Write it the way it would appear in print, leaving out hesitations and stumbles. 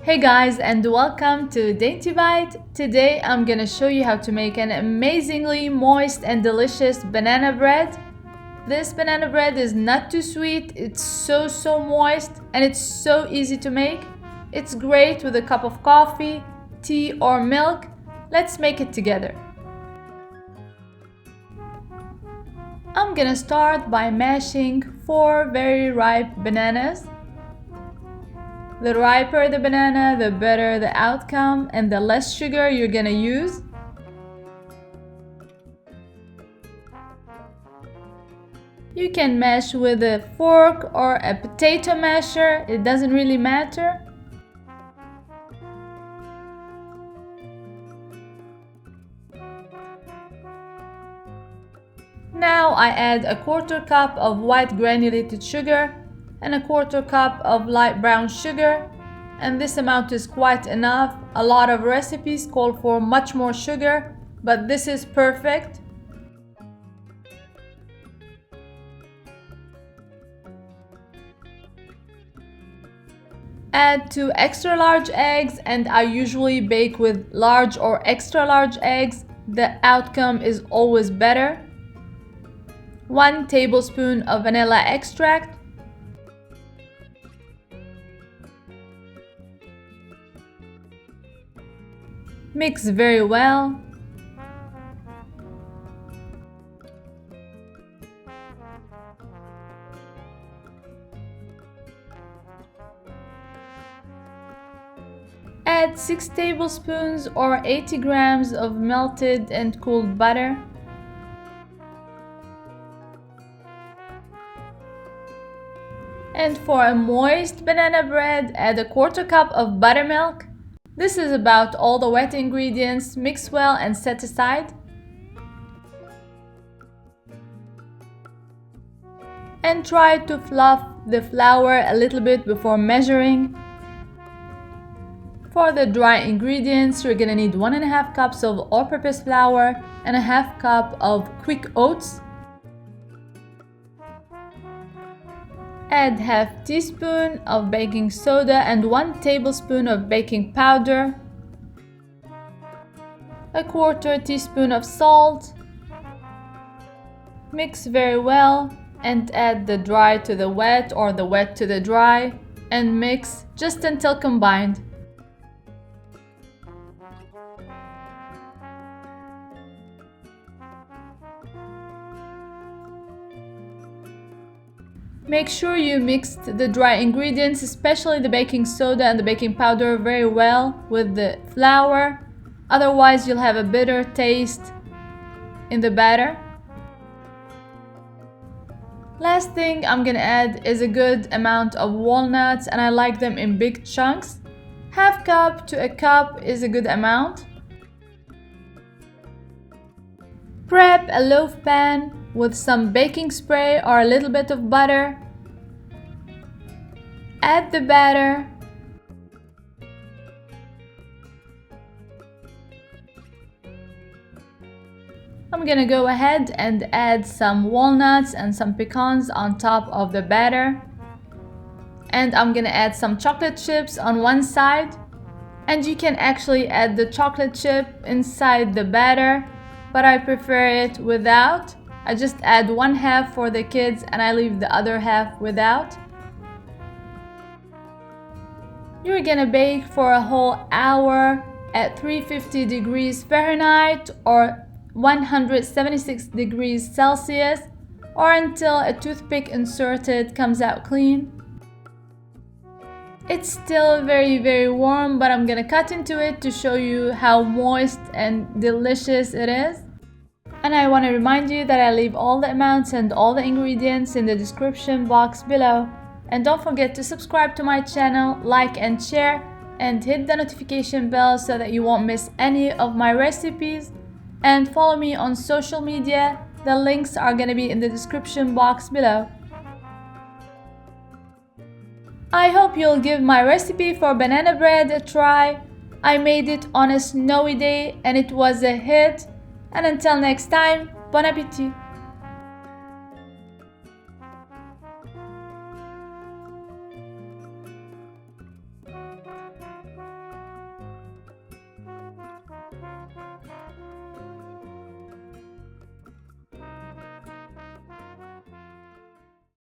Hey guys, and welcome to Dainty Bite. Today I'm gonna show you how to make an amazingly moist and delicious banana bread. This banana bread is not too sweet, it's so moist, and it's so easy to make. It's great with a cup of coffee, tea or milk. Let's make it together. I'm gonna start by mashing 4 very ripe bananas. The riper the banana, the better the outcome and the less sugar you're gonna use. You can mash with a fork or a potato masher, it doesn't really matter. Now I add a 1/4 cup of white granulated sugar and a 1/4 cup of light brown sugar, and this amount is quite enough. A lot of recipes call for much more sugar, but this is perfect. Add 2 extra large eggs, and I usually bake with large or extra large eggs. The outcome is always better. 1 tablespoon of vanilla extract. Mix very well. Add 6 tablespoons or 80 grams of melted and cooled butter. And for a moist banana bread, add a 1/4 cup of buttermilk. This is about all the wet ingredients. Mix well and set aside. And try to fluff the flour a little bit before measuring. For the dry ingredients, you're gonna need 1.5 cups of all-purpose flour and 1/2 cup of quick oats. Add 1/2 teaspoon of baking soda and 1 tablespoon of baking powder, a 1/4 teaspoon of salt. Mix very well and add the dry to the wet or the wet to the dry and mix just until combined. Make sure you mixed the dry ingredients, especially the baking soda and the baking powder, very well with the flour. Otherwise, you'll have a bitter taste in the batter. Last thing I'm gonna add is a good amount of walnuts, and I like them in big chunks. 1/2 cup to a cup is a good amount. Prep a loaf pan with some baking spray or a little bit of butter. Add the batter. I'm gonna go ahead and add some walnuts and some pecans on top of the batter. And I'm gonna add some chocolate chips on one side. And you can actually add the chocolate chip inside the batter, but I prefer it without. I just add 1/2 for the kids and I leave the other half without. You're gonna bake for a whole hour at 350 degrees Fahrenheit or 176 degrees Celsius, or until a toothpick inserted comes out clean. It's still very warm, but I'm gonna cut into it to show you how moist and delicious it is. And I want to remind you that I leave all the amounts and all the ingredients in the description box below. And don't forget to subscribe to my channel, like and share, and hit the notification bell so that you won't miss any of my recipes. And follow me on social media. The links are going to be in the description box below. I hope you'll give my recipe for banana bread a try. I made it on a snowy day and it was a hit. And until next time, bon appétit!